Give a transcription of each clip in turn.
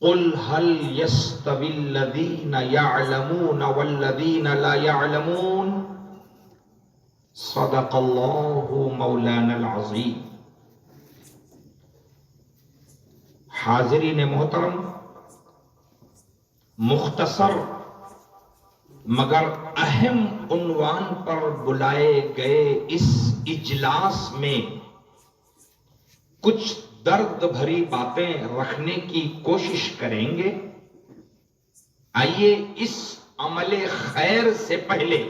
قل هل يستوي الذين يعلمون والذين لا يعلمون صدق الله مولانا العظیم۔ حاضرین محترم، مختصر مگر اہم عنوان پر بلائے گئے اس اجلاس میں کچھ درد بھری باتیں رکھنے کی کوشش کریں گے۔ آئیے اس عمل خیر سے پہلے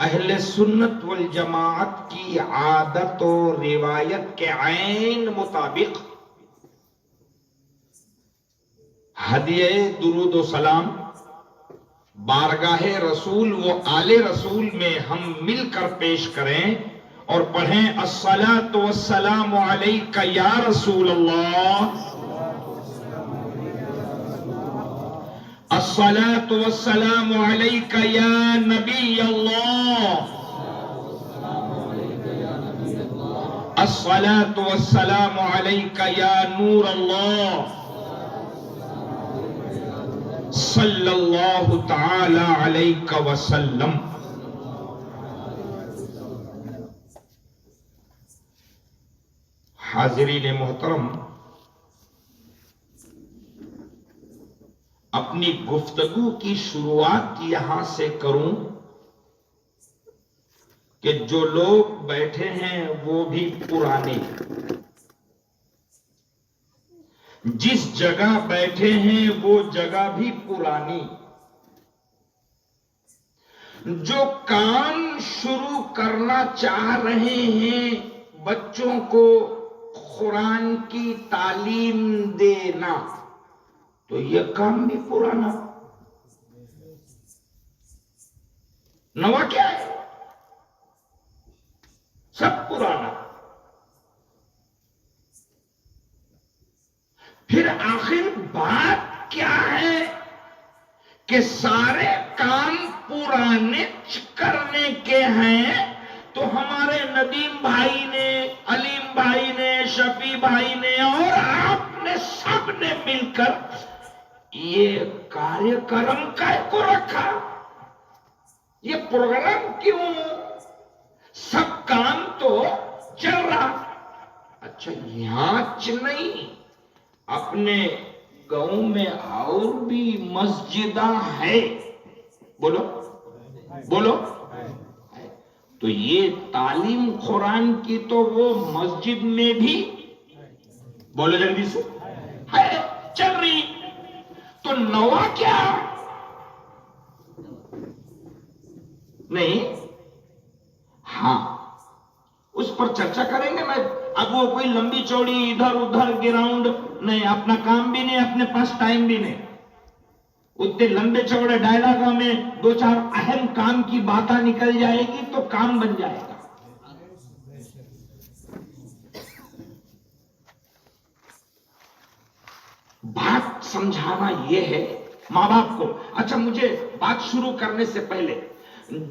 اہل سنت والجماعت کی عادت و روایت کے عین مطابق ہدیہ درود و سلام بارگاہ رسول و آل رسول میں ہم مل کر پیش کریں اور پڑھیں الصلاۃ والسلام علیک یا رسول اللہ، الصلاۃ والسلام علیک یا نبی اللہ، الصلاۃ والسلام علیک یا نور اللہ، صلی اللہ تعالی علیہ وسلم۔ حاضرین محترم، اپنی گفتگو کی شروعات یہاں سے کروں کہ جو لوگ بیٹھے ہیں وہ بھی پرانے، جس جگہ بیٹھے ہیں وہ جگہ بھی پرانی، جو کام شروع کرنا چاہ رہے ہیں بچوں کو قرآن کی تعلیم دینا، تو یہ کام بھی پرانا۔ نوا کیا ہے؟ سب پرانا۔ پھر آخر بات کیا ہے کہ سارے کام پرانے کرنے کے ہیں، تو ہمارے ندیم بھائی نے، علیم بھائی نے، شفیع بھائی نے اور آپ نے سب نے مل کر یہ کاریہ کرم کائے کو رکھا؟ یہ پروگرام کیوں؟ سب کام تو چل رہا۔ اچھا، یہاں نہیں، اپنے گاؤں میں اور بھی مسجداں ہے، بولو بولو، تو یہ تعلیم قرآن کی تو وہ مسجد میں بھی، بولو جلدی سے، ہے، چل رہی۔ تو نوا کیا؟ نہیں، ہاں اس پر چرچا کریں گے۔ میں اب وہ کوئی لمبی چوڑی ادھر ادھر گراؤنڈ نہیں، اپنا کام بھی نہیں، اپنے پاس ٹائم بھی نہیں، اتنے لمبے چوڑے ڈائلاگوں میں دو چار اہم کام کی باتیں نکل جائے گی تو کام بن جائے گا۔ بات سمجھانا یہ ہے ماں باپ کو۔ اچھا، مجھے بات شروع کرنے سے پہلے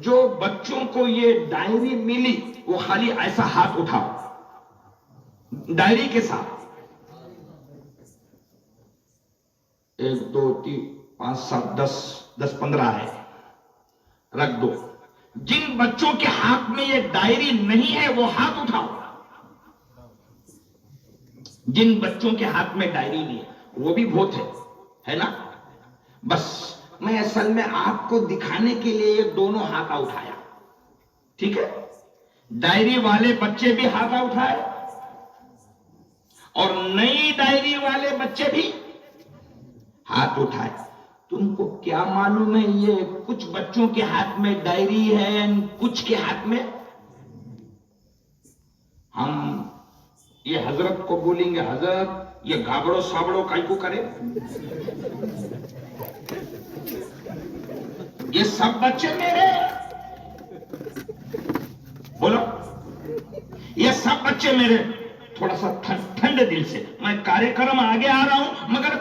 جو بچوں کو یہ ڈائری ملی وہ خالی ایسا ہاتھ اٹھاؤ، ڈائری کے ساتھ 1 2 3 5 7 10 15 ہے، رکھ دو۔ جن بچوں کے ہاتھ میں یہ ڈائری نہیں ہے وہ ہاتھ اٹھاؤ۔ جن بچوں کے ہاتھ میں ڈائری نہیں ہے وہ بھی بہت ہے نا؟ بس میں اصل میں آپ کو دکھانے کے لیے یہ دونوں ہاتھ اٹھایا، ٹھیک ہے؟ ڈائری والے بچے بھی ہاتھ اٹھائے اور نئی ڈائری والے بچے بھی ہاتھ اٹھائے۔ تم کو کیا معلوم ہے یہ کچھ بچوں کے ہاتھ میں ڈائری ہے، کچھ کے ہاتھ میں؟ ہم یہ حضرت کو بولیں گے، حضرت یہ گھابڑو سابڑو کائی کو کرے؟ یہ سب بچے میرے، بولو، یہ سب بچے میرے۔ تھوڑا سا ٹھنڈے دل سے میں کاریہ کرم آگے آ رہا ہوں، مگر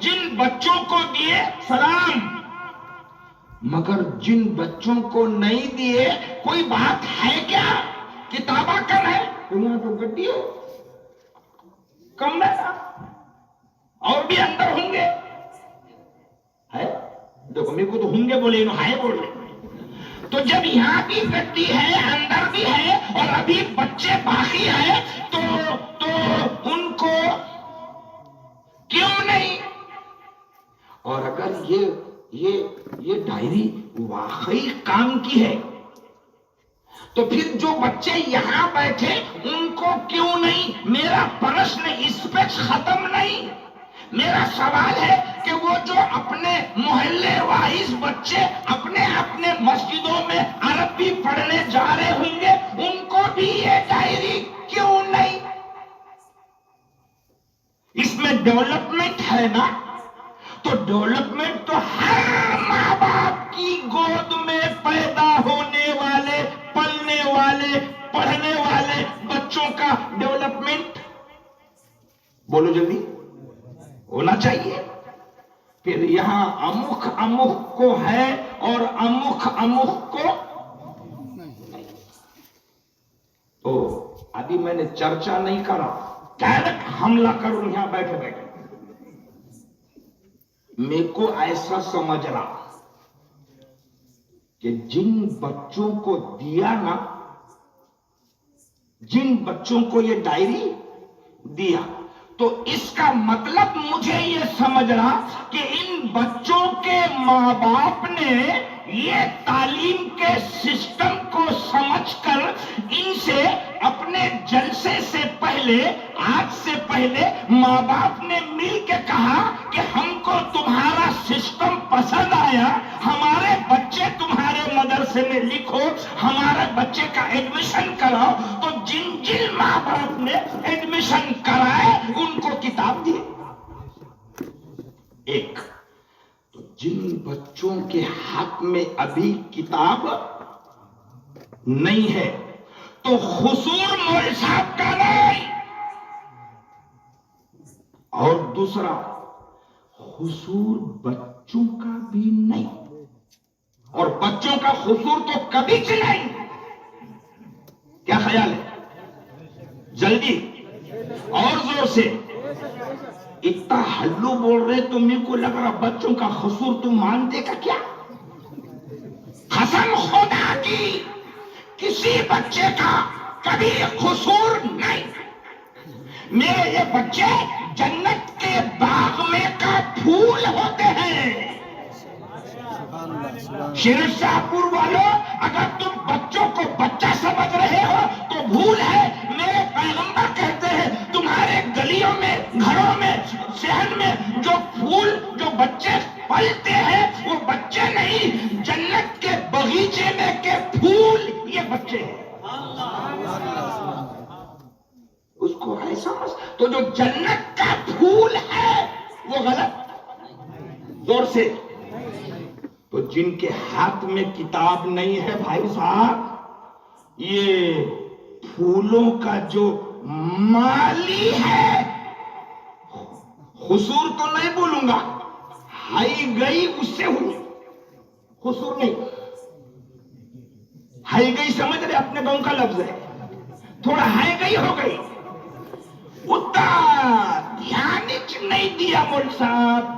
جن بچوں کو دیے سلام، مگر جن بچوں کو نہیں دیے کوئی بات ہے کیا؟ کتابہ کم ہے، دنیا تو گڈی ہو کم ہے، اور بھی اندر ہوں گے ہے، دیکھو میرے کو تو ہوں گے بولے ہے بول رہے. تو جب یہاں بھی گدی ہے اندر بھی ہے اور ابھی بچے باقی ہیں تو ان کو کیوں نہیں؟ اور اگر یہ ڈائری واقعی کام کی ہے تو پھر جو بچے یہاں بیٹھے ان کو کیوں نہیں؟ میرا پرشن اس پہ ختم نہیں. میرا سوال ہے کہ وہ جو اپنے محلے وائز بچے اپنے اپنے مسجدوں میں عربی پڑھنے جا رہے ہوں گے ان کو بھی یہ ڈائری کیوں نہیں؟ اس میں ڈیولپمنٹ ہے نا. تو ڈیولپمنٹ تو ہر ماں باپ کی گود میں پیدا ہونے والے پلنے والے پڑھنے والے بچوں کا ڈیولپمنٹ بولو جلدی ہونا چاہیے. پھر یہاں امخ کو ہے اور امخ کو تو ابھی میں نے چرچا نہیں کرا، ڈائریکٹ حملہ کروں یہاں بیٹھے بیٹھے. میرے کو ایسا سمجھ رہا کہ جن بچوں کو دیا نا، جن بچوں کو یہ ڈائری دیا تو اس کا مطلب مجھے یہ سمجھ رہا کہ ان بچوں کے ماں باپ نے یہ تعلیم کے سسٹم کو سمجھ کر ان سے اپنے جلسے سے پہلے، آج سے پہلے ماں باپ نے مل کے کہا کہ ہم کو تمہارا سسٹم پسند آیا، ہمارے بچے تمہارے مدرسے میں لکھو، ہمارے بچے کا ایڈمیشن کراؤ. تو جن ماں باپ نے ایڈمیشن کرائے ان کو کتاب دی. ایک تو جن بچوں کے حق میں ابھی کتاب نہیں ہے تو قصور مول صاحب کا نہیں، اور دوسرا قصور بچوں کا بھی نہیں، اور بچوں کا قصور تو کبھی سے نہیں. کیا خیال ہے؟ جلدی اور زور سے. اتنا ہلو بول رہے تو میرے کو لگ رہا بچوں کا قصور تم مانتے کا کیا؟ قسم خدا کی کسی بچے کا کبھی قصور نہیں. میرے یہ بچے جنت کے باغ میں کا پھول ہوتے ہیں. شیرشاہ پور والوں، اگر تم بچوں کو بچہ سمجھ رہے ہو تو بھول ہے. میرے پیغمبر کہتے ہیں تمہارے گلیوں میں، گھروں میں، شہر میں جو پھول، جو بچے پلتے ہیں وہ بچے نہیں، جنت کے باغیچے میں کے پھول یہ بچے ہیں. اس کو ایسا تو جو جنت کا پھول ہے وہ غلط. زور سے. تو جن کے ہاتھ میں کتاب نہیں ہے بھائی صاحب، یہ پھولوں کا جو مالی ہے، قصور تو نہیں بولوں گا، ہائی گئی اس سے ہوئی، قصور نہیں. ہائی گئی سمجھ رہے اپنے گاؤں کا لفظ ہے، تھوڑا ہائی گئی ہو گئی. اتنا دھیان نہیں دیا مول صاحب.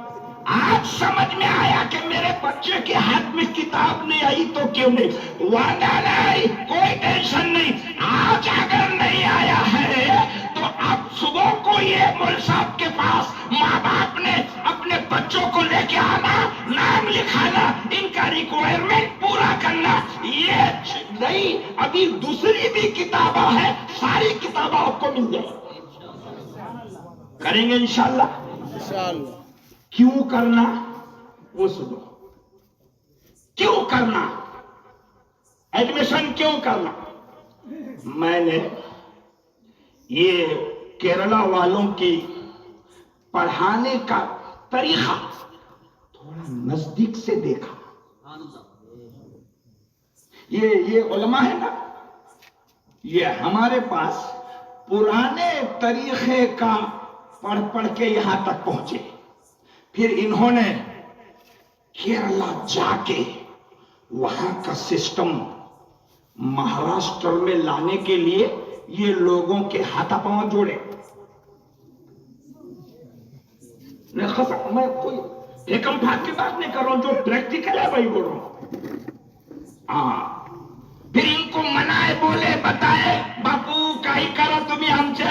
آج سمجھ میں آیا کہ میرے بچے کے ہاتھ میں کتاب نہیں آئی تو کیوں نہیں. وعدہ نہیں، کوئی ٹینشن نہیں. آج اگر نہیں آیا ہے تو اب صبح کو یہ مول صاحب کے پاس ماں باپ نے اپنے بچوں کو لے کے آنا، نام لکھانا، ان کا ریکوائرمنٹ پورا کرنا. یہ نہیں، ابھی دوسری بھی کتابیں ہیں، ساری کتابیں آپ کو مل جائیں. کریں گے انشاءاللہ. کیوں کرنا وہ سنو. کیوں کرنا ایڈمیشن؟ کیوں کرنا؟ میں نے یہ کیرلا والوں کی پڑھانے کا طریقہ تھوڑا نزدیک سے دیکھا. یہ علماء ہے نا، یہ ہمارے پاس پرانے طریقے کا پڑھ کے یہاں تک پہنچے. پھر انہوں نے کیرلا جا کے وہاں کا سسٹم مہاراشٹر میں لانے کے لیے یہ لوگوں کے ہاتھ پاؤں جوڑے. میں خسم میں کوئی ایکم بھاگ کی بات نہیں کر رہا ہوں، جو پریکٹیکل ہے وہی بول رہا ہوں. ہاں پھر ان کو منائے بولے بتائے باپو کائی کرا تمہیں آمچا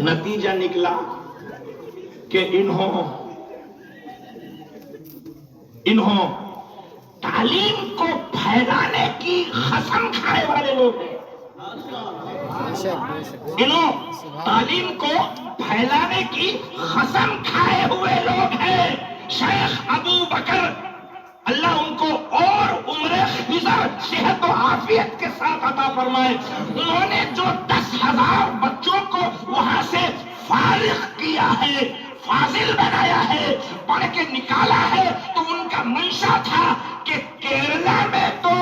نتیجہ نکلا کہ انہوں تعلیم کو پھیلانے کی قسم کھائے والے لوگ ہیں. انہوں تعلیم کو پھیلانے کی قسم کھائے ہوئے لوگ ہیں. شیخ ابو بکر اللہ ان کو اور عمر خضر صحت و عافیت کے ساتھ عطا فرمائے، انہوں نے جو 10,000 بچوں کو وہاں سے فارغ کیا ہے، فاضل بنایا ہے، پڑھ کے نکالا ہے، تو ان کا منشا تھا کہ کیرلا میں تو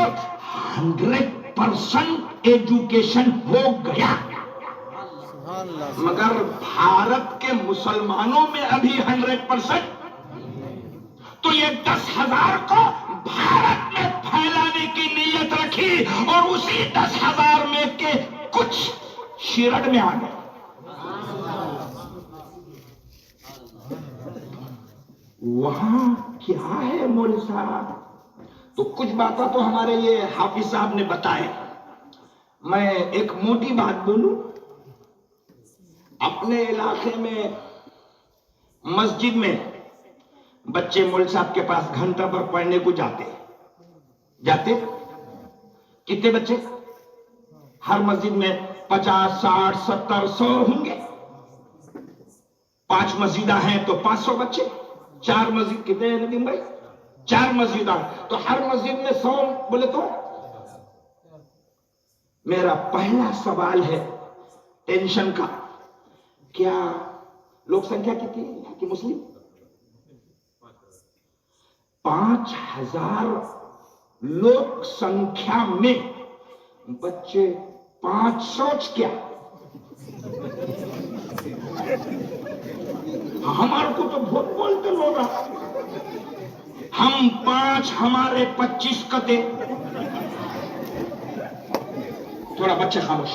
100% ایجوکیشن ہو گیا، مگر بھارت کے مسلمانوں میں ابھی 100%. تو یہ 10,000 کو بھارت میں پھیلانے کی نیت رکھی اور اسی 10,000 میں کے کچھ شیرڈ میں آ گئے. وہاں کیا ہے مول صاحب؟ تو کچھ باتیں تو ہمارے یہ حافظ صاحب نے بتائے. میں ایک موٹی بات بولوں، اپنے علاقے میں مسجد میں بچے مول صاحب کے پاس گھنٹہ پر پڑھنے کو جاتے کتنے بچے؟ ہر مسجد میں 50 60 70 100 ہوں گے. 5 مسجدیں ہیں تو 500 بچے. 4 مسجد کتنے ہیں ندیم بھائی؟ 4 مسجدیں تو ہر مسجد میں 100 بولے تو. میرا پہلا سوال ہے ٹینشن کا، کیا لوگ سنکھیا کتنی ہے یہاں کی مسلم؟ 5,000 لوگ سنکھیا میں بچے 500 کیا؟ ہمارے کو تو بہت بولتے لوگ، ہم 5 ہمارے 25 کتے. تھوڑا بچے خاموش،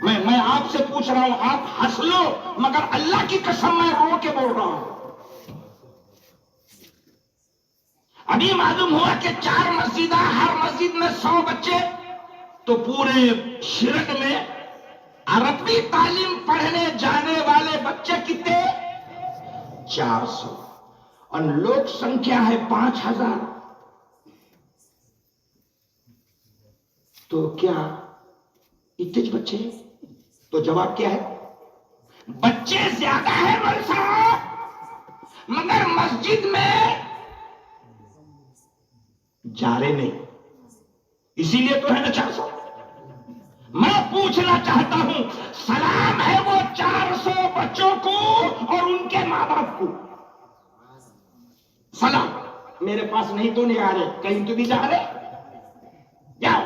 میں آپ سے پوچھ رہا ہوں، آپ ہنس لو مگر اللہ کی قسم میں رو کے بول رہا ہوں. ابھی معلوم ہوا کہ 4 مسجدیں، ہر مسجد میں 100 بچے، تو پورے شرک میں عربی تعلیم پڑھنے جانے والے بچے کتنے؟ 400 اور لوگ سنکھیا ہے 5,000. تو کیا اتنے بچے ہیں؟ تو جواب کیا ہے؟ بچے زیادہ ہیں مول صاحب مگر مسجد میں جا رہے نہیں، اسی لیے تو ہے نا 400. میں پوچھنا چاہتا ہوں، سلام ہے وہ 400 بچوں کو اور ان کے ماں باپ کو. سلام میرے پاس نہیں تو نہیں آ رہے، کہیں تو بھی جا رہے جاؤ.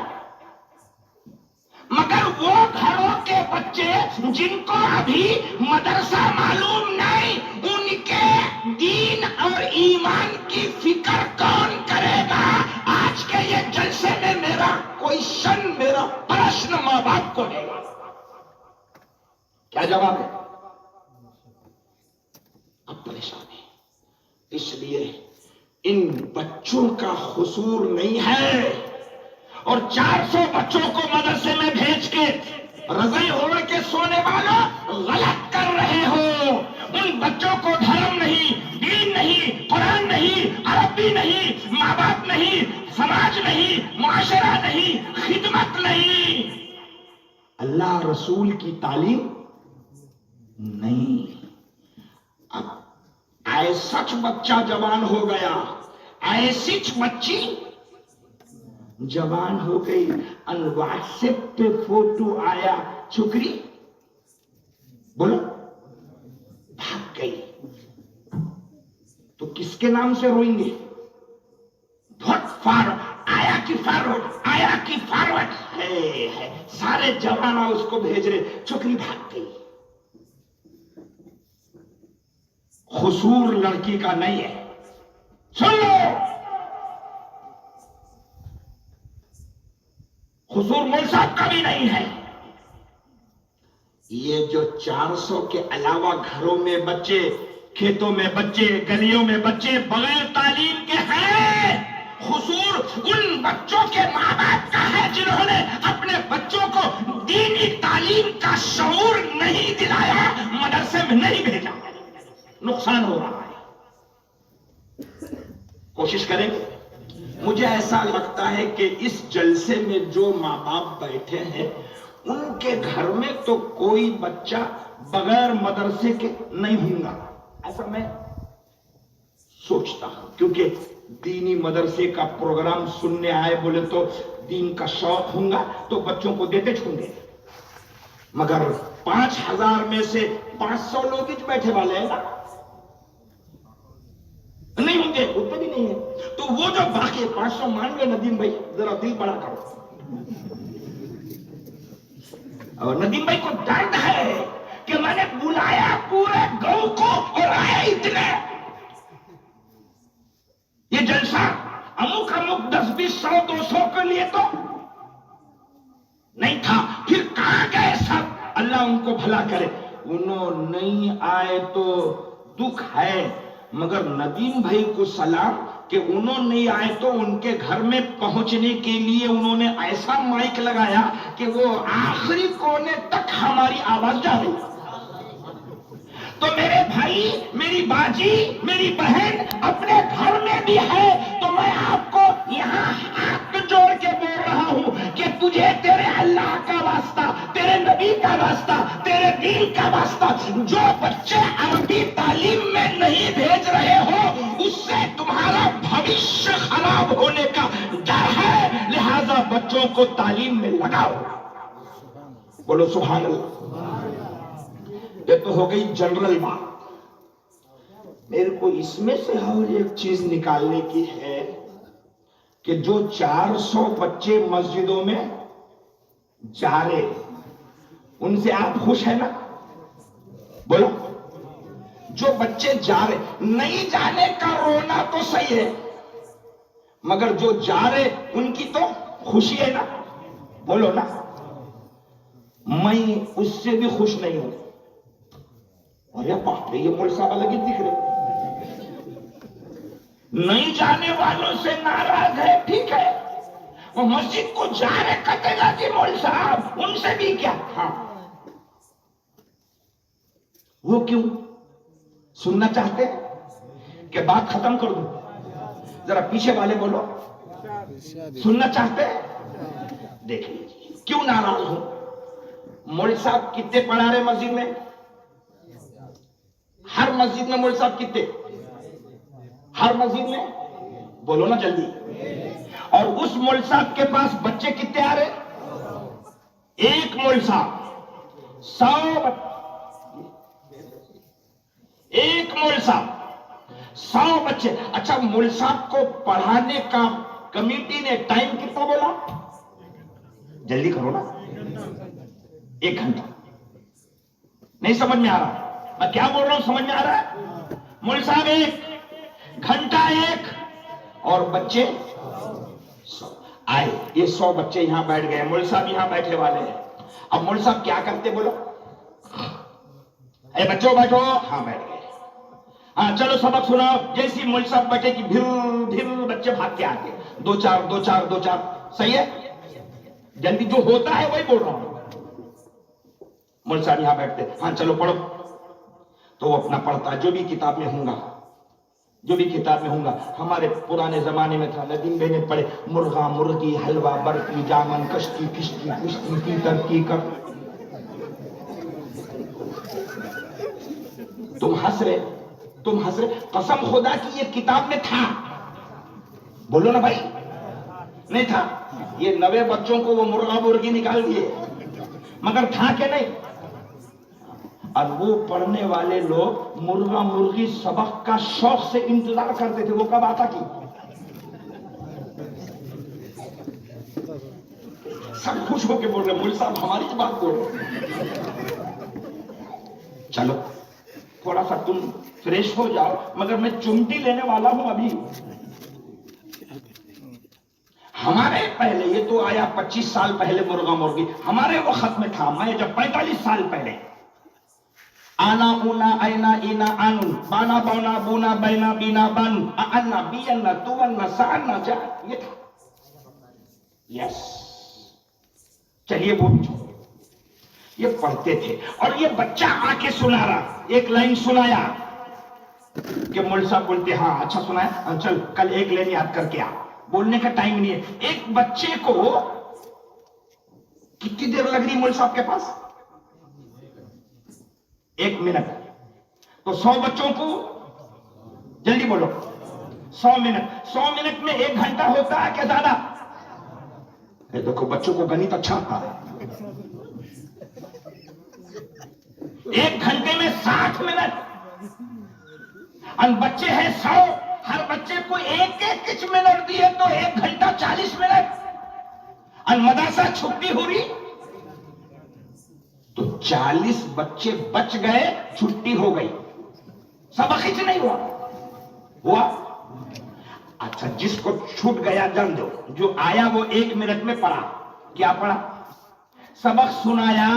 مگر وہ گھروں کے بچے جن کو ابھی مدرسہ معلوم نہیں، ان کے دین اور ایمان کی فکر کون کرے گا؟ آج کے یہ جلسے میں میرا کوئسچن، میرا پرشن ماں باپ کو ہے. کیا جواب ہے؟ اب پریشان ہے، اس لیے ان بچوں کا قصور نہیں ہے. اور 400 بچوں کو مدرسے میں بھیج کے رضائی اوڑھ کے سونے والا غلط کر رہے ہو. ان بچوں کو دھرم نہیں، دین نہیں، قرآن نہیں، عربی نہیں، ماں باپ نہیں، سماج نہیں، معاشرہ نہیں، خدمت نہیں، اللہ رسول کی تعلیم نہیں. اب ایسا بچہ جوان ہو گیا، ایسی بچی جوان ہو گئی، واٹس ایپ پہ فوٹو آیا، چھکری بولو بھاگ گئی. تو کس کے نام سے روئیں گے؟ بہت آیا کی فارورڈ، آیا کی فارورڈ ہے، سارے جوانا اس کو بھیج رہے، چھکری بھاگ گئی. قصور لڑکی کا نہیں ہے. سن لو، قصور مول صاحب کا بھی نہیں ہے. یہ جو 400 کے علاوہ گھروں میں بچے، کھیتوں میں بچے، گلیوں میں بچے بغیر تعلیم کے ہیں، قصور ان بچوں کے ماں باپ کا ہے جنہوں نے اپنے بچوں کو دینی تعلیم کا شعور نہیں دلایا، مدرسے میں نہیں بھیجا۔ نقصان ہو رہا ہے، کوشش کریں گے۔ مجھے ایسا لگتا ہے کہ اس جلسے میں جو ماں باپ بیٹھے ہیں ان کے گھر میں تو کوئی بچہ بغیر مدرسے کے نہیں ہوں گا، ایسا میں سوچتا ہوں، کیونکہ دینی مدرسے کا پروگرام سننے آئے بولے تو دین کا شوق ہوں گا تو بچوں کو دیتے چھوں گے، مگر 5000 میں سے 500 لوگ ہی بیٹھے والے ہیں نا، نہیں ہوں گے، اتنے بھی نہیں ہے، تو وہ جو باقی 500 مان گے ندیم بھائی ذرا دل بڑا کرو۔ اور ندیم بھائی کو درد ہے کہ میں نے بلایا پورے گاؤں کو اور آئے اتنے، یہ جلسہ اموک 10 20 100 200 کے لیے تو نہیں تھا، پھر کہاں گئے سب؟ اللہ ان کو بھلا کرے، انہوں نہیں آئے تو دکھ ہے، مگر ندیم بھائی کو سلام کہ انہوں نہیں آئے تو ان کے گھر میں پہنچنے کے لیے انہوں نے ایسا مائک لگایا کہ وہ آخری کونے تک ہماری آواز جا رہی۔ تو میرے بھائی، میری باجی، میری بہن اپنے گھر میں بھی ہے، تو میں آپ کو یہاں ہاتھ جوڑ کے بول رہا ہوں کہ تجھے تیرے اللہ کا واسطہ، تیرے نبی کا واسطہ، تیرے دین کا واسطہ، جو بچے عربی تعلیم میں نہیں بھیج رہے ہو اس سے تمہارا بھوشیہ خراب ہونے کا ڈر ہے، لہذا بچوں کو تعلیم میں لگاؤ۔ بولو سبحان اللہ۔ یہ تو ہو گئی جنرل بات، میرے کو اس میں سے اور ایک چیز نکالنے کی ہے کہ جو 400 بچے مسجدوں میں جا رہے ان سے آپ خوش ہیں نا؟ بولو، جو بچے جا رہے، نہیں جانے کا رونا تو صحیح ہے، مگر جو جا رہے ان کی تو خوشی ہے نا؟ بولو نا۔ میں اس سے بھی خوش نہیں ہوں۔ ارے باپ رے، یہ مول صاحب الگ ہی دکھ رہے، نہیں جانے والوں سے ناراض ہے، ٹھیک ہے، وہ مسجد کو جا رہے کہتے گا کہ مول صاحب ان سے بھی کیا؟ ہاں، وہ کیوں سننا چاہتے ہیں کہ بات ختم کر دوں؟ ذرا پیچھے والے بولو، سننا چاہتے ہیں؟ دیکھ لیجیے کیوں ناراض ہوں۔ مول صاحب کتنے پڑھا رہے مسجد میں؟ ہر مسجد میں مول صاحب کتنے؟ ہر مسجد میں بولو نا جلدی۔ اور اس مول صاحب کے پاس بچے کتنے آ رہے؟ ایک مول صاحب 100 ایک مول صاحب 100 بچے۔ اچھا، مول صاحب کو پڑھانے کا کمیٹی نے ٹائم کتنا بولا؟ جلدی کرو نا، 1 گھنٹہ۔ نہیں سمجھ میں آ رہا میں کیا بول رہا ہوں؟ سمجھ میں آ رہا ہے؟ مول صاحب 1 گھنٹہ 1 اور بچے 100 آئے، یہ 100 بچے یہاں بیٹھ گئے، مول صاحب یہاں بیٹھے والے ہیں۔ اب مول صاحب کیا کرتے بولو؟ اے بچوں بیٹھو، ہاں بیٹھ گئے، ہاں چلو سبق سناؤ۔ جیسی مول صاحب بیٹھے کہ بھر بچے بھاگ کے آتے، 2 4 2 4 2 4، صحیح ہے؟ جلدی جو ہوتا ہے وہی بول رہا ہوں۔ مول صاحب یہاں بیٹھتے، ہاں چلو پڑھو، تو وہ اپنا پڑھتا، جو بھی کتاب میں ہوں گا، جو بھی کتاب میں ہوں گا۔ ہمارے پرانے زمانے میں تھا، ندیم بھائی نے پڑھے، مرغا مرغی حلوہ برفی جامن کشتی کشتی کشتی کی ترقی کر۔ تم ہنس رہے، تم ہنس رہے، قسم خدا کی یہ کتاب میں تھا، بولو نا بھائی، نہیں تھا؟ یہ 90 بچوں کو وہ مرغا مرغی نکال دیے، مگر تھا کہ نہیں؟ اور وہ پڑھنے والے لوگ مرغا مرغی سبق کا شوق سے انتظار کرتے تھے، وہ کب آتا کی؟ سب خوش ہو کے بول رہے، مول صاحب ہماری بات بول رہے۔ چلو تھوڑا سا تم فریش ہو جاؤ، مگر میں چمٹی لینے والا ہوں ابھی۔ ہمارے پہلے، یہ تو آیا 25 سال پہلے مرغا مرغی، ہمارے وقت میں تھا، میں جب 45 سال پہلے، آنا اونا اینا اینا آنو بانا بانا بونا بینا بینا بانو آنا بینا تونا سانا جا، یہ تھا. یس، چلیے وہ یہ پڑھتے تھے. اور یہ بچہ آ کے سنا رہا، ایک لائن سنایا کہ مول صاحب بولتے ہاں اچھا سنایا، چل کل ایک لائن یاد کر کے آ. بولنے کا ٹائم نہیں ہے. ایک بچے کو کتنی دیر لگ رہی مول صاحب کے پاس؟ 1 منٹ. تو 100 بچوں کو، جلدی بولو، 100 منٹ. 100 منٹ میں 1 گھنٹہ ہوتا ہے کیا زیادہ؟ دیکھو بچوں کو گنت اچھا تھا. 1 گھنٹے میں 60 منٹ. بچے ہیں 100، ہر بچے کو ایک منٹ دیے تو 1 گھنٹہ 40 منٹ. مدرسہ چھٹی ہو رہی تو 40 بچے بچ گئے، چھٹی ہو گئی، سبق ہی نہیں ہوا. اچھا جس کو چھوٹ گیا جان دو، جو آیا وہ 1 منٹ میں پڑھا. کیا پڑھا؟ سبق سنایا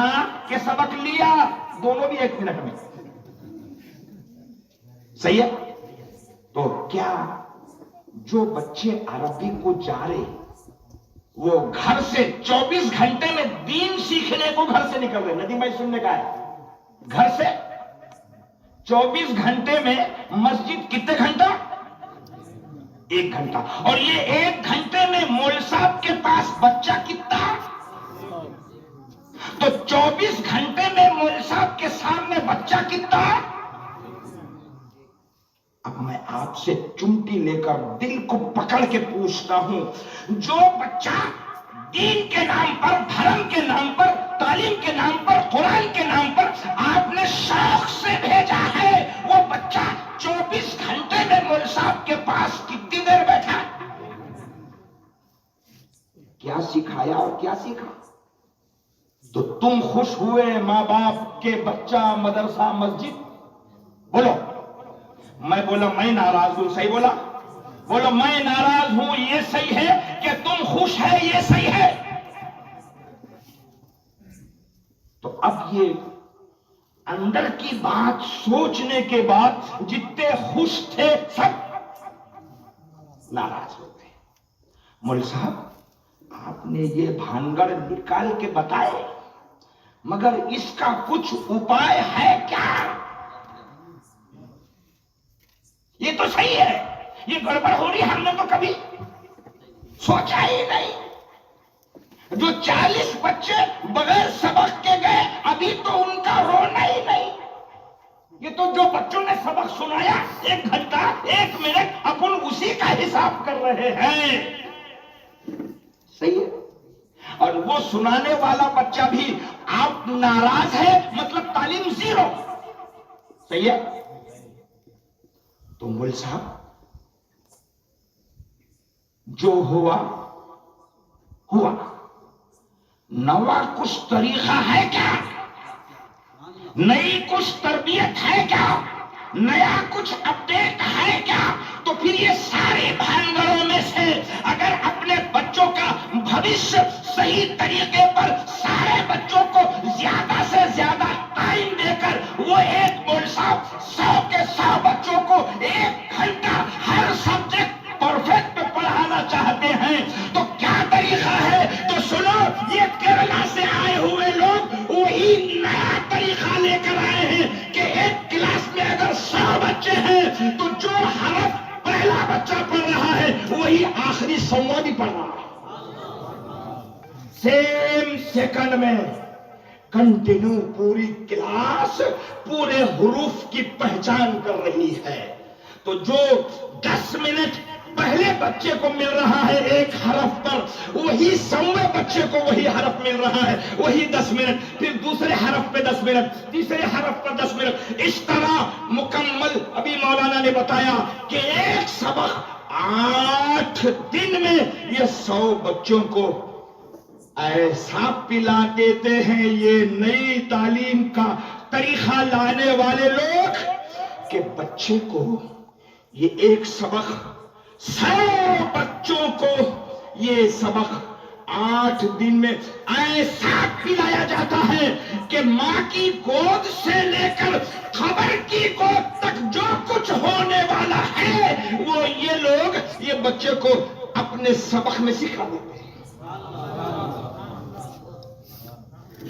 کہ سبق لیا؟ دونوں بھی 1 منٹ میں. صحیح ہے. تو کیا جو بچے عربی کو جا رہے وہ گھر سے 24 گھنٹے میں دین سیکھنے کو گھر سے نکل رہے؟ ندیم بھائی سننے کا ہے، گھر سے 24 گھنٹے میں مسجد کتنے گھنٹہ؟ 1 گھنٹہ. اور یہ 1 گھنٹے میں مول صاحب کے پاس بچہ کتنا؟ تو 24 گھنٹے میں مول صاحب کے سامنے بچہ کتنا؟ اب میں آپ سے چمٹی لے کر دل کو پکڑ کے پوچھتا ہوں، جو بچہ دین کے نام پر، دھرم کے نام پر، تعلیم کے نام پر، قرآن کے نام پر آپ نے شوق سے بھیجا ہے، وہ بچہ 24 گھنٹے میں مول صاحب کے پاس کتنی دیر بیٹھا؟ کیا سکھایا اور کیا سیکھا؟ تو تم خوش ہوئے ماں باپ کے بچہ مدرسہ مسجد؟ بولو. میں بولا میں ناراض ہوں. صحیح بولا؟ بولو میں ناراض ہوں. یہ صحیح ہے کہ تم خوش ہے؟ یہ صحیح ہے. تو اب یہ اندر کی بات سوچنے کے بعد جتنے خوش تھے سب ناراض ہو گئے. مول صاحب آپ نے یہ بھانگڑ نکال کے بتائے، مگر اس کا کچھ اپائے ہے کیا؟ یہ تو صحیح ہے، یہ گڑبڑ ہو رہی ہم نے تو کبھی سوچا ہی نہیں. جو 40 بچے بغیر سبق کے گئے ابھی تو ان کا رونا ہی نہیں. یہ تو جو بچوں نے سبق سنایا 1 گھنٹہ 1 منٹ اپن اسی کا حساب کر رہے ہیں. صحیح ہے. اور وہ سنانے والا بچہ بھی آپ ناراض ہے، مطلب تعلیم 0. صحیح ہے. تو مول صاحب جو ہوا ہوا، نوا کچھ طریقہ ہے کیا؟ نئی کچھ تربیت ہے کیا؟ نیا کچھ اپڈیٹ ہے کیا؟ تو پھر یہ ساری بھانگڑوں میں سے اگر اپنے بچوں کا بھوشیہ صحیح طریقے پر سارے بچوں کو زیادہ سے زیادہ ٹائم دے کر وہ ایک مول صاحب 100 کے 100 بچوں کو 1 گھنٹہ ہر سبجیکٹ پرفیکٹ پڑھانا چاہتے ہیں تو کیا طریقہ ہے؟ تو سنو، یہ کیرلا سے آئے ہوئے لوگ وہی نیا طریقہ لے کر آئے ہیں کہ ایک کلاس میں اگر 100 بچے ہیں تو جو حرف پہلا بچہ پڑھ رہا ہے وہی آخری 100واں بھی پڑھ رہا ہے. سیم سیکنڈ میں کنٹینیو پوری کلاس پورے حروف کی پہچان کر رہی ہے. تو جو 10 منٹ پہلے بچے کو مل رہا ہے 1 حرف پر، وہی 100ویں بچے کو وہی حرف مل رہا ہے، وہی 10 منٹ. پھر دوسرے حرف پہ 10 منٹ، تیسرے حرف پر 10 منٹ، اس طرح مکمل. ابھی مولانا نے بتایا کہ ایک سبق 8 دن میں یہ 100 بچوں کو ایسا پلا دیتے ہیں. یہ نئی تعلیم کا طریقہ لانے والے لوگ کہ بچے کو یہ ایک سبق 100 بچوں کو یہ سبق 8 دن میں ایسا پلایا جاتا ہے کہ ماں کی گود سے لے کر قبر کی گود تک جو کچھ ہونے والا ہے وہ یہ لوگ یہ بچے کو اپنے سبق میں سکھا دیتے ہیں.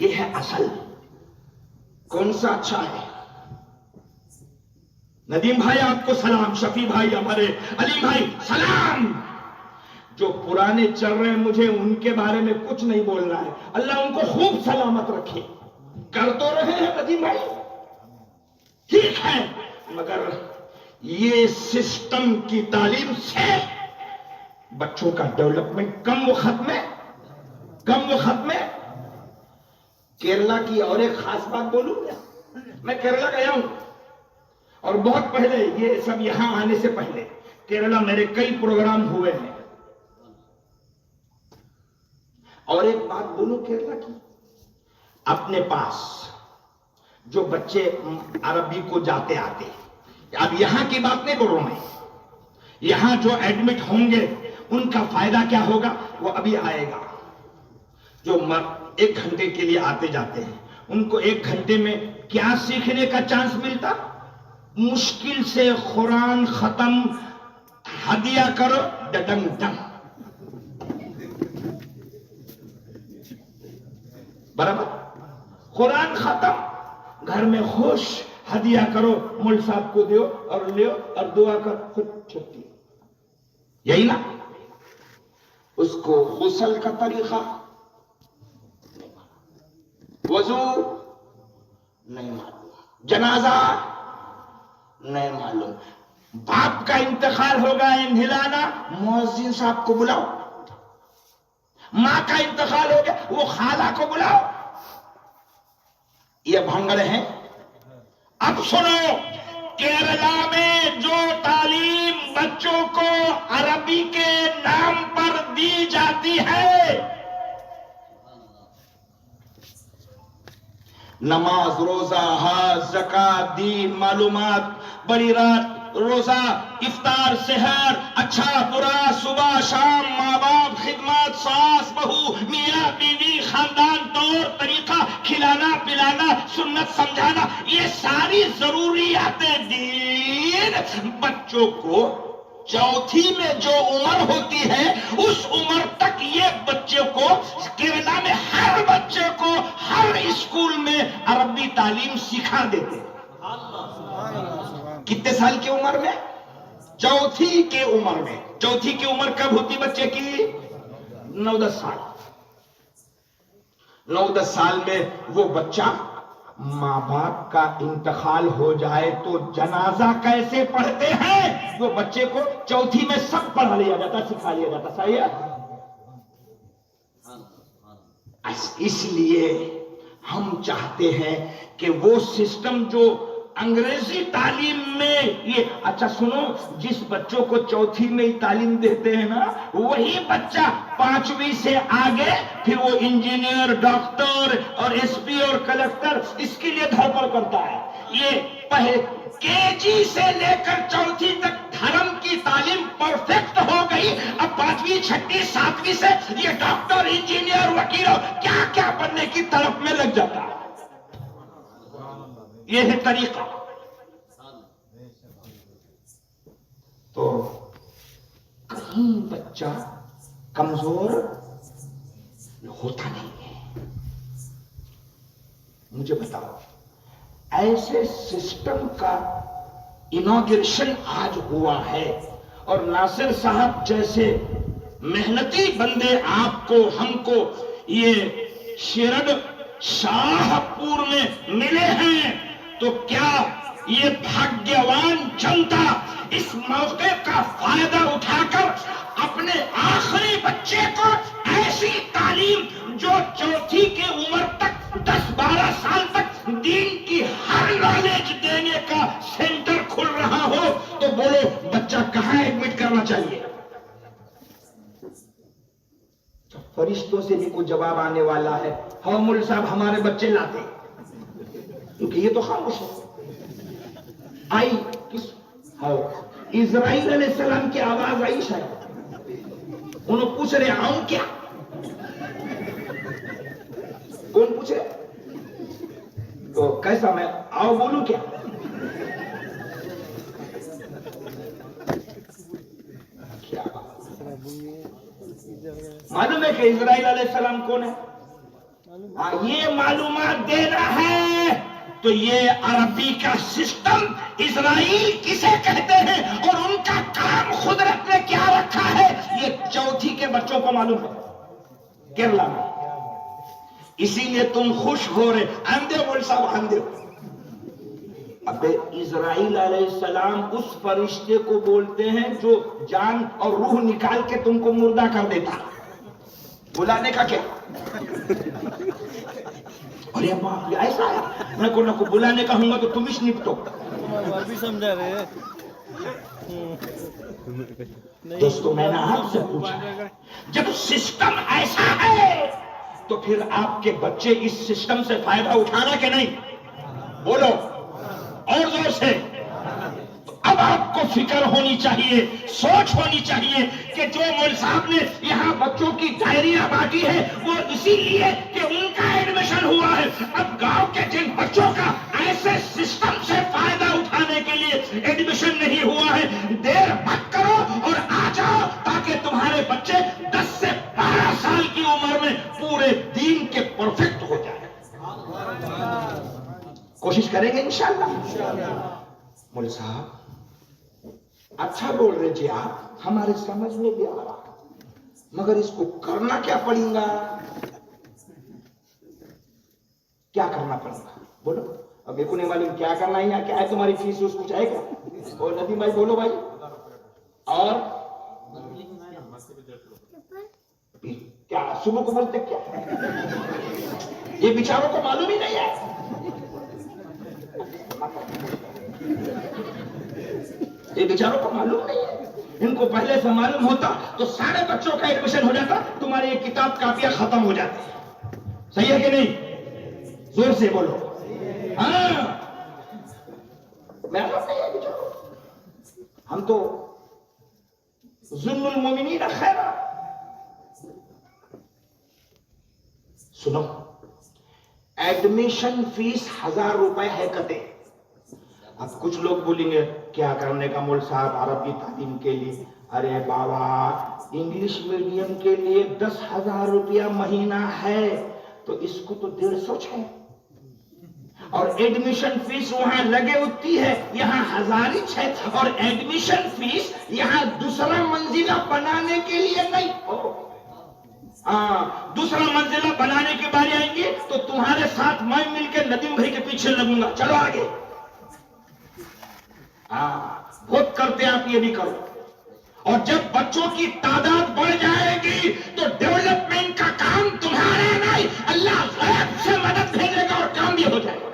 یہ ہے اصل. کون سا اچھا ہے؟ ندیم بھائی آپ کو سلام، شفیع بھائی ہمارے، علیم بھائی سلام. جو پرانے چل رہے ہیں مجھے ان کے بارے میں کچھ نہیں بولنا ہے، اللہ ان کو خوب سلامت رکھے. کر تو رہے ہیں ندیم بھائی، ٹھیک ہے، مگر یہ سسٹم کی تعلیم سے بچوں کا ڈیولپمنٹ کم وقت میں. کیرلا کی اور ایک خاص بات بولوں گا. میں کیرلا گیا ہوں اور بہت پہلے، یہ سب یہاں آنے سے پہلے کیرلا میرے کئی پروگرام ہوئے ہیں. اور ایک بات بولوں کیرلا کی، اپنے پاس جو بچے عربی کو جاتے آتے، اب یہاں کی بات نہیں بول رہا ہوں میں، یہاں جو ایڈمٹ ہوں گے ان کا فائدہ کیا ہوگا وہ ابھی آئے گا. جو 1 گھنٹے کے لیے آتے جاتے ہیں ان کو 1 گھنٹے میں کیا سیکھنے کا چانس ملتا؟ مشکل سے قرآن ختم، ہدیہ کرو ڈڈنگ ڈنگ، برابر. قرآن ختم، گھر میں خوش، ہدیہ کرو، مول صاحب کو دیو اور لیو اور دعا کر، خود چھٹی. یہی نا؟ اس کو غسل کا طریقہ وضو نہیں معلوم، جنازہ نہیں معلوم، باپ کا انتقال ہوگا نہلانا، مؤذن صاحب کو بلاؤ، ماں کا انتقال ہو گیا وہ خالہ کو بلاؤ. یہ بھنگڑ ہیں. اب سنو، کیرلا میں جو تعلیم بچوں کو عربی کے نام پر دی جاتی ہے، نماز، روزہ، حج، زکات، دین، معلومات، بڑی رات روزہ، افطار، سحر، اچھا برا، صبح شام، ماں باپ، خدمات، ساس بہو، میاں بیوی، خاندان، طور طریقہ، کھلانا پلانا، سنت سمجھانا، یہ ساری ضروریات دین بچوں کو 4تھی میں جو عمر ہوتی ہے اس عمر تک یہ بچے کو، کیرلا میں ہر بچے کو ہر اسکول میں عربی تعلیم سکھا دیتے. کتنے سال کی عمر میں؟ 4تھی کے عمر میں. 4تھی کی عمر کب ہوتی بچے کی؟ 9-10 سال. 9-10 سال میں وہ بچہ، ماں باپ کا انتقال ہو جائے تو جنازہ کیسے پڑھتے ہیں وہ بچے کو 4تھی میں سب پڑھا لیا جاتا، سکھا لیا جاتا. صحیح ہے؟ اس لیے ہم چاہتے ہیں کہ وہ سسٹم جو انگریزی تعلیم میں، یہ اچھا سنو، جس بچوں کو 4تھی میں تعلیم دیتے ہیں نا، وہی بچہ 5ویں سے آگے پھر وہ انجینئر، ڈاکٹر اور ایس پی اور کلکٹر اس کے لیے دھڑپڑ کرتا ہے. یہ پہلے KG سے لے کر 4تھی تک دھرم کی تعلیم پرفیکٹ ہو گئی، اب 5ویں 6ٹھی 7ویں سے یہ ڈاکٹر، انجینئر، وکیل کیا کیا بننے کی طرف میں لگ جاتا ہے. یہ ہے طریقہ. تو کہیں بچہ کمزور ہوتا نہیں ہے. مجھے بتاؤ، ایسے سسٹم کا انوگریشن آج ہوا ہے اور ناصر صاحب جیسے محنتی بندے آپ کو، ہم کو یہ شیرڈ شاہ پور میں ملے ہیں، تو کیا یہ بھاگیوان جنتا اس موقع کا فائدہ اٹھا کر اپنے آخری بچے کو ایسی تعلیم جو 4تھی کی عمر تک 10-12 سال تک دین کی ہر نالج دینے کا سینٹر کھل رہا ہو، تو بولو بچہ کہاں ایڈمٹ کرنا چاہیے؟ فرشتوں سے بھی کوئی جواب آنے والا ہے، ہاں مول صاحب ہمارے بچے لاتے، کیونکہ یہ تو خاموش ہے. آئی کس؟ ہاں اسرائیل علیہ السلام کی آواز آئی شاید. انہوں پوچھ رہے آؤں کیا؟ کون پوچھ رہے؟ تو کیسا میں آؤ بولوں کیا؟ معلوم ہے کہ اسرائیل علیہ السلام کون ہے؟ یہ معلومات دینا ہے تو یہ عربی کا سسٹم اسرائیل کسے کہتے ہیں اور ان کا کام قدرت نے کیا رکھا ہے یہ چوتھی کے بچوں کو معلوم ہے کیرلا میں. اسی لیے تم خوش ہو رہے اندے بول صاحب اندے. اب اسرائیل علیہ السلام اس فرشتے کو بولتے ہیں جو جان اور روح نکال کے تم کو مردہ کر دیتا. بلانے کا کیا؟ ارے ایسا ہے میں کو بلانے کا ہوں گا تو تم ہی نپٹو. سمجھا رہے دوستو میں نے آپ سے پوچھا جب سسٹم ایسا ہے تو پھر آپ کے بچے اس سسٹم سے فائدہ اٹھانا کہ نہیں؟ بولو اور زور سے. اب آپ کو فکر ہونی چاہیے، سوچ ہونی چاہیے کہ جو مول صاحب نے یہاں بچوں کی ڈائریاں بانٹی ہے وہ اسی لیے کہ ان کا ایڈمیشن ہوا ہے. اب گاؤں کے جن بچوں کا ایسے سسٹم سے فائدہ اٹھانے کے لیے ایڈمیشن نہیں ہوا ہے دیر مت کرو اور آ جاؤ تاکہ تمہارے بچے 10 سے 12 سال کی عمر میں پورے دین کے پرفیکٹ ہو جائیں. کوشش کریں گے انشاءاللہ. مول صاحب اچھا بول رہے جی آپ ہمارے سمجھ میں بھی آ رہا مگر اس کو کرنا کیا پڑے گا؟ کیا کرنا پڑے گا بولو. اب میرے کو نہیں معلوم کیا کرنا ہے یا کیا ہے تمہاری فیس اس کچھ ہے کیا؟ اور ندیم بھائی بولو بھائی. اور کیا صبح کو بولتے کیا یہ بیچاروں کو معلوم ہی نہیں ہے. یہ بیچاروں کو معلوم نہیں ہے. ان کو پہلے سے معلوم ہوتا تو سارے بچوں کا ایڈمیشن ہو جاتا تمہاری یہ کتاب کاپیاں ختم ہو جاتی. صحیح ہے کہ نہیں؟ زور سے بولو. ہاں معلوم نہیں ہے بیچاروں. ہم تو ظلم المومنین خیر. سنو ایڈمیشن فیس 1000 روپے ہے کتے. اب کچھ لوگ بولیں گے کیا کرنے کا مول صاحب عربی تعلیم کے لیے. ارے بابا انگلش میڈیم کے لیے 10,000 روپیہ مہینہ ہے تو اس کو تو 150 ہے اور ایڈمیشن فیس وہاں لگے ہوتی ہے یہاں 1000 ہے اور ایڈمیشن فیس یہاں دوسرا منزلہ بنانے کے لیے نہیں. دوسرا منزلہ بنانے کے بارے آئیں گے تو تمہارے ساتھ میں مل کے ندیم بھائی کے پیچھے لگوں گا. چلو آگے. خود کرتے آپ یہ بھی کرو. اور جب بچوں کی تعداد بڑھ جائے گی تو ڈیولپمنٹ کا کام تمہارا نہیں اللہ غیب سے مدد بھیجے گا اور کام بھی ہو جائے گا.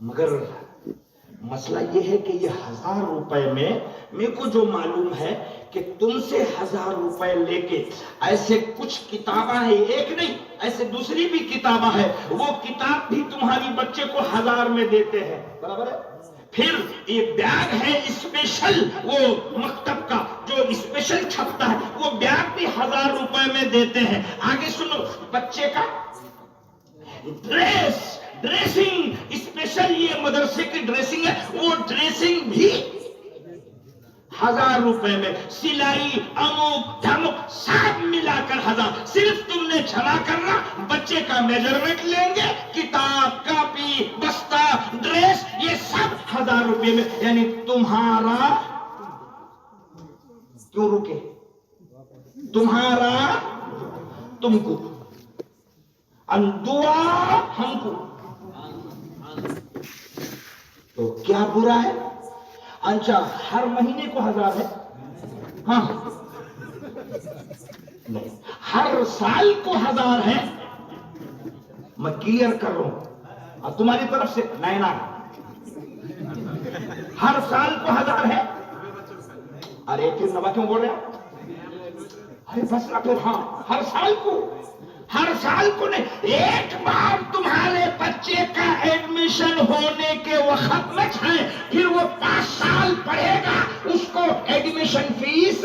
مگر مسئلہ یہ ہے کہ یہ 1000 روپے میں میرے کو جو معلوم ہے کہ تم سے 1000 روپے لے کے ایسے کچھ کتابیں ہیں ایک نہیں ایسے دوسری بھی کتابیں ہیں وہ کتاب بھی تمہاری بچے کو 1000 میں دیتے ہیں. برابر ہے. پھر یہ بیگ ہے اسپیشل وہ مکتب کا جو اسپیشل چھپتا ہے وہ بیگ بھی 1000 روپے میں دیتے ہیں. آگے سنو بچے کا ڈریسنگ اسپیشل یہ مدرسے کی ڈریسنگ ہے وہ ڈریسنگ بھی 1000 روپے میں. سلائی اموک دھمک سب ملا کر 1000. صرف تم نے جمع کرنا بچے کا میجرمنٹ لیں گے کتاب کاپی بستہ ڈریس یہ سب 1000 روپے میں. یعنی تمہارا کیوں رکے تمہارا تم کو دعا ہم کو تو کیا برا ہے؟ اچھا ہر مہینے کو 1000 ہے. ہاں نہیں ہر سال کو 1000 ہے. میں کلیئر کر رہا ہوں اور تمہاری طرف سے نینا ہر سال کو 1000 ہے. ارے پھر نوا کیوں بول رہے؟ ارے بس نہ پھر ہاں ہر سال کو نہیں ایک بار تمہارے بچے کا ایڈمیشن ہونے کے وقت میں ہے پھر وہ 5 سال پڑھے گا اس کو ایڈمیشن فیس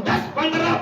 10, 15,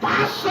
500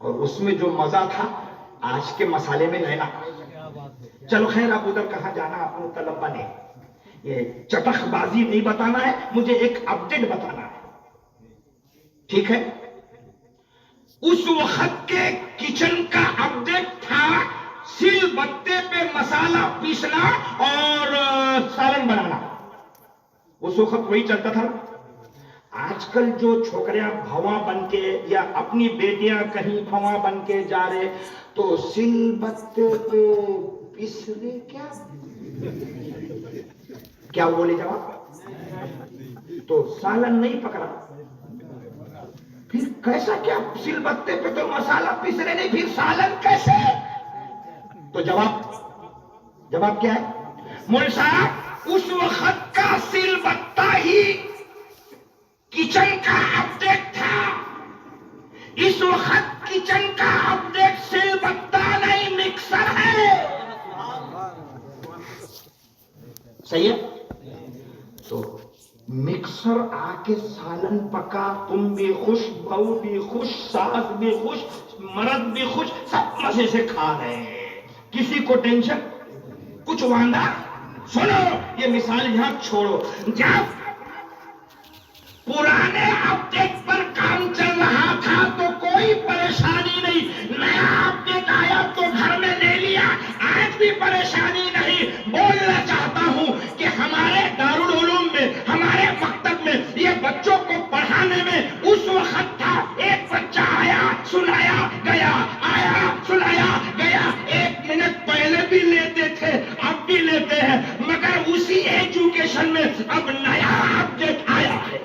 اور اس میں جو مزہ تھا آج کے مسالے میں نہیں آ. چلو خیر، اب ادھر کہاں جانا اپنے طلبہ نے. یہ چٹخ بازی نہیں بتانا ہے مجھے، ایک اپڈیٹ بتانا ہے. ٹھیک ہے؟ اس وقت کے کچن کا اپڈیٹ تھا سل بتے پہ مسالہ پیسنا اور سالن بنانا. اس وقت وہی چلتا تھا. آج کل جو چھوکریاں بھواں بن کے یا اپنی بیٹیاں کہیں بھواں بن کے جا رہے تو سل بتے پہ پیس رہے. کیا بولے جواب؟ تو سالن نہیں پکڑا. پھر کیسا کیا سل بتے پہ تو مسالہ پیس رہے نہیں، پھر سالن کیسے؟ تو جواب کیا ہے؟ مول صاحب، اس وقت کا سل بتہ ہی کچن کا اپڈیٹ تھا. اس وقت کچن کا اپڈیٹ سل بتہ نہیں، مکسر ہے. صحیح ہے؟ تو مکسر آ کے سالن پکا، تم بھی خوش، بہو بھی خوش، ساس بھی خوش، مرد بھی خوش، سب مزے سے کھا رہے ہیں. کسی کو ٹینشن، کچھ واندہ. سنو یہ مثال یہاں چھوڑو. جب پرانے اپڈیٹ پر کام چل رہا تھا تو کوئی پریشانی نہیں. نیا اپڈیٹ آیا تو گھر میں لے لیا، آج بھی پریشانی نہیں. بولنا چاہتا ہوں کہ ہمارے دارالعلوم میں، ہمارے مکتب میں یہ بچوں کو پڑھانے میں اس وقت تھا ایک بچہ آیا سنایا گیا، آیا سنایا گیا. 1 منٹ پہلے بھی لیتے تھے، اب بھی لیتے ہیں، مگر اسی ایجوکیشن میں اب نیا اپڈیٹ آیا ہے.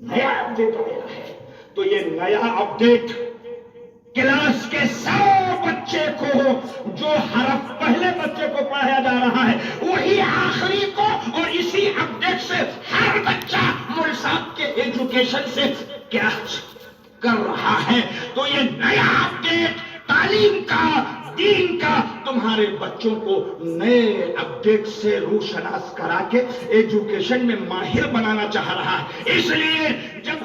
نیا اپڈیٹ آیا ہے تو یہ نیا اپڈیٹ کلاس کے 100 بچے کو، جو حرف پہلے بچے کو پڑھایا جا رہا ہے وہی آخری کو، اور اسی اپڈیٹ سے ہر بچہ مول صاحب کے ایجوکیشن سے کیا کر رہا ہے. تو یہ نیا اپڈیٹ تعلیم کا، دین کا، تمہارے بچوں کو نئے اپڈیٹ سے روشناس کرا کے ایجوکیشن میں ماہر بنانا چاہ رہا ہے. اس لیے جب